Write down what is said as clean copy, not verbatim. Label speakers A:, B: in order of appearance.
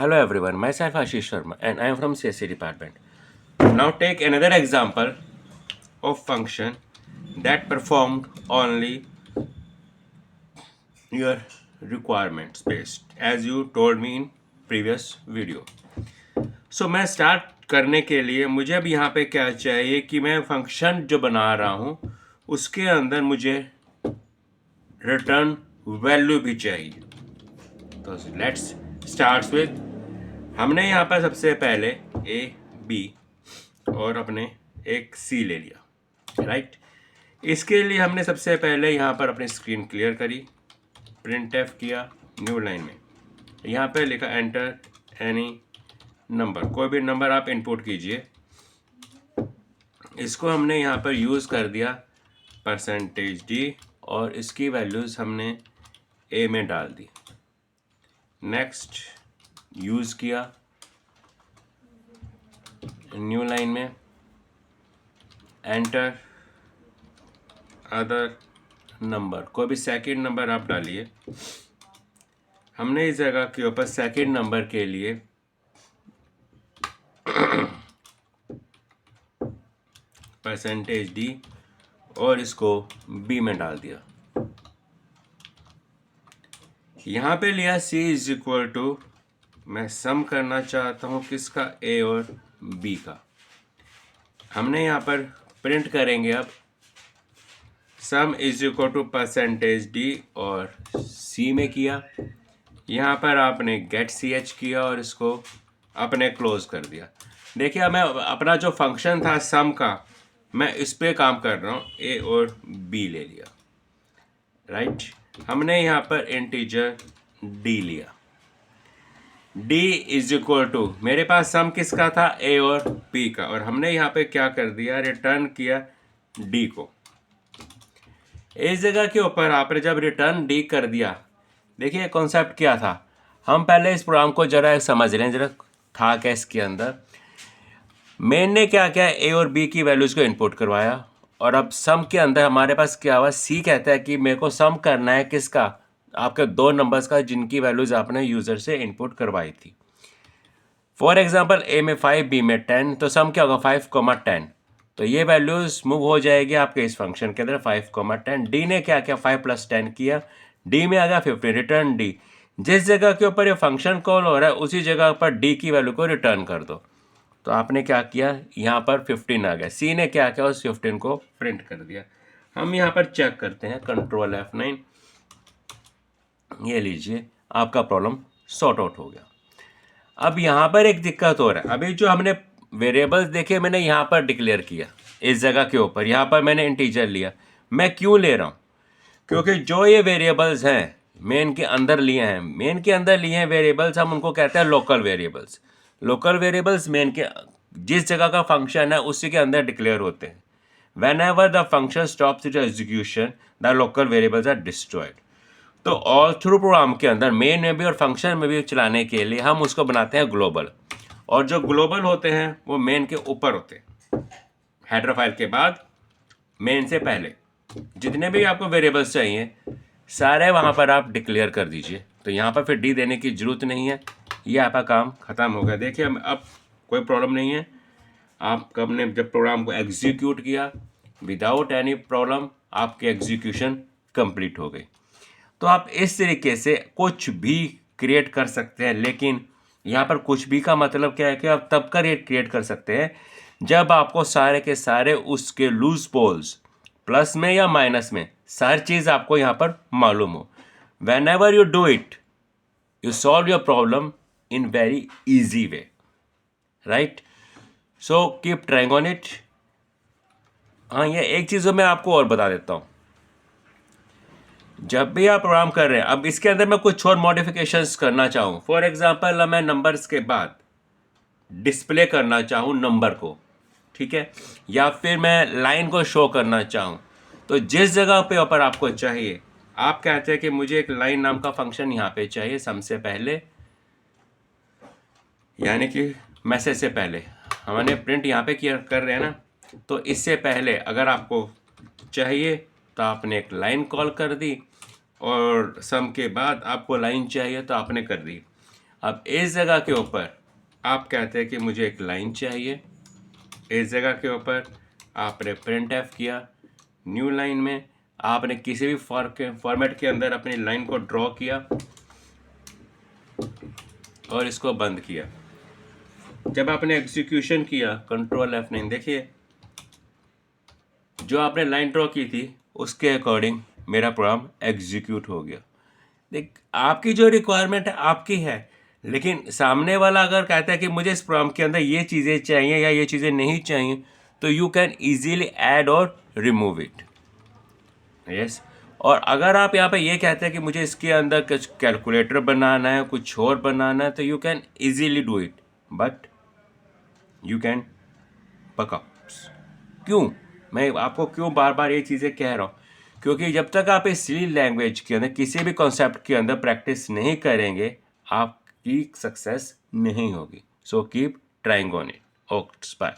A: Hello everyone, myself Ashish Sharma and I am from CSC department. Now take another example of function that performed only your requirements based as you told me in previous video. So मैं start करने के लिए मुझे अब यहाँ पे क्या चाहिए कि मैं फंक्शन जो बना रहा हूँ उसके अंदर मुझे रिटर्न वैल्यू भी चाहिए. तो लेट्स स्टार्ट विद हमने यहाँ पर सबसे पहले ए बी और अपने एक सी ले लिया, राइट. इसके लिए हमने सबसे पहले यहाँ पर अपनी स्क्रीन क्लियर करी, प्रिंट एफ किया न्यू लाइन में. यहाँ पे लिखा एंटर एनी नंबर, कोई भी नंबर आप इनपुट कीजिए. इसको हमने यहाँ पर यूज़ कर दिया %d और इसकी वैल्यूज़ हमने ए में डाल दी. नेक्स्ट यूज़ किया न्यू लाइन में एंटर अदर नंबर, कोई भी सेकंड नंबर आप डालिए. हमने इस जगह के ऊपर सेकंड नंबर के लिए %d और इसको b में डाल दिया. यहाँ पे लिया c इज इक्वल टू, मैं सम करना चाहता हूँ किसका, a और b का. हमने यहाँ पर प्रिंट करेंगे अब sum is equal to %d और c में किया. यहाँ पर आपने गेट ch किया और इसको अपने क्लोज कर दिया. देखिए मैं अपना जो फंक्शन था सम का मैं इस पे काम कर रहा हूँ, a और b ले लिया, राइट. हमने यहाँ पर इंटीजर d लिया. d इज इक्वल टू, मेरे पास सम किसका था, a और b का, और हमने यहाँ पे क्या कर दिया, रिटर्न किया d को. इस जगह के ऊपर आपने जब रिटर्न d कर दिया, देखिए कॉन्सेप्ट क्या था. हम पहले इस प्रोग्राम को जरा समझ लें, जरा था क्या इसके अंदर. मेन ने क्या किया, a और b की वैल्यूज़ को इनपुट करवाया और अब सम के अंदर हमारे पास क्या हुआ, c कहता है कि मेरे को सम करना है किसका, आपके दो नंबर्स का जिनकी वैल्यूज़ आपने यूज़र से इनपुट करवाई थी. फॉर एग्जांपल a में 5 b में 10, तो सम क्या होगा 5, 10. तो ये वैल्यूज़ मूव हो जाएगी आपके इस फंक्शन के अंदर 5, 10. d ने क्या किया, 5 + 10 किया, d में आ गया 15, रिटर्न d. जिस जगह के ऊपर ये फंक्शन कॉल हो रहा है उसी जगह पर d की वैल्यू को रिटर्न कर दो. तो आपने क्या किया, यहाँ पर 15 आ गया. c ने क्या किया, उस 15 को प्रिंट कर दिया. हम यहाँ पर चेक करते हैं, कंट्रोल F9, ये लीजिए आपका प्रॉब्लम सॉर्ट आउट हो गया. अब यहाँ पर एक दिक्कत हो रहा है. अभी जो हमने वेरिएबल्स देखे मैंने यहाँ पर डिक्लेयर किया इस जगह के ऊपर, यहाँ पर मैंने इंटीजर लिया. मैं क्यों ले रहा हूँ, क्योंकि जो ये वेरिएबल्स हैं मेन के अंदर लिए हैं वेरिएबल्स, हम उनको कहते हैं local variables. Local variables main के जिस जगह का फंक्शन है उसी के अंदर डिक्लेयर होते हैं. whenever the function stops its execution the local variables are destroyed. तो ऑल थ्रू प्रोग्राम के अंदर मेन में भी और फंक्शन में भी चलाने के लिए हम उसको बनाते हैं ग्लोबल, और जो ग्लोबल होते हैं वो मेन के ऊपर होते हैं. हेडर फाइल के बाद मेन से पहले जितने भी आपको वेरिएबल्स चाहिए सारे वहाँ पर आप डिक्लेयर कर दीजिए. तो यहाँ पर फिर डी देने की ज़रूरत नहीं है, ये आपका काम ख़त्म हो गया. देखिए अब कोई प्रॉब्लम नहीं है. आपने जब प्रोग्राम को एग्जीक्यूट किया विदाउट एनी प्रॉब्लम आपकी एग्जीक्यूशन कंप्लीट हो गई. तो आप इस तरीके से कुछ भी क्रिएट कर सकते हैं. लेकिन यहाँ पर कुछ भी का मतलब क्या है कि आप तब का रेट क्रिएट कर सकते हैं जब आपको सारे के सारे उसके लूज पोल्स प्लस में या माइनस में सारी चीज़ आपको यहाँ पर मालूम हो. When ever you do it you solve your problem in very easy way, right. So keep trying on it. हाँ, ये एक चीज़ मैं आपको और बता देता हूँ. जब भी आप प्रोग्राम कर रहे हैं, अब इसके अंदर मैं कुछ और मॉडिफिकेशंस करना चाहूँ, फॉर एग्जांपल मैं नंबर्स के बाद डिस्प्ले करना चाहूँ नंबर को, ठीक है, या फिर मैं लाइन को शो करना चाहूँ, तो जिस जगह पे ऊपर आपको चाहिए, आप कहते हैं कि मुझे एक लाइन नाम का फंक्शन यहाँ पे चाहिए सम से पहले, यानी कि मैसेज से पहले हमने प्रिंट यहाँ पे किया कर रहे हैं ना, तो इससे पहले अगर आपको चाहिए तो आपने एक लाइन कॉल कर दी और सम के बाद आपको लाइन चाहिए तो आपने कर दी. अब इस जगह के ऊपर आप कहते हैं कि मुझे एक लाइन चाहिए, इस जगह के ऊपर आपने प्रिंट एफ किया, न्यू लाइन में आपने किसी भी फॉर्मेट के अंदर अपनी लाइन को ड्रॉ किया और इसको बंद किया। जब आपने एग्जीक्यूशन किया कंट्रोल F9, देखिए जो आपने लाइन ड्रॉ की थी उसके अकॉर्डिंग मेरा प्रोग्राम एग्जीक्यूट हो गया। देख, आपकी जो रिक्वायरमेंट है आपकी है, लेकिन सामने वाला अगर कहता है कि मुझे इस प्रोग्राम के अंदर ये चीज़ें चाहिए या ये चीज़ें नहीं चाहिए, तो यू कैन ईजीली ऐड और रिमूव इट। यस, और अगर आप यहाँ पे ये कहते हैं कि मुझे इसके अंदर कुछ कैलकुलेटर बनाना है, कुछ और बनाना है, तो you can easily do it, but you can pick up. क्यों मैं आपको क्यों बार बार ये चीज़ें कह रहा हूँ? क्योंकि जब तक आप इस सी लैंग्वेज के अंदर किसी भी कॉन्सेप्ट के अंदर प्रैक्टिस नहीं करेंगे, आपकी सक्सेस नहीं होगी। So keep trying on it. Okay, bye.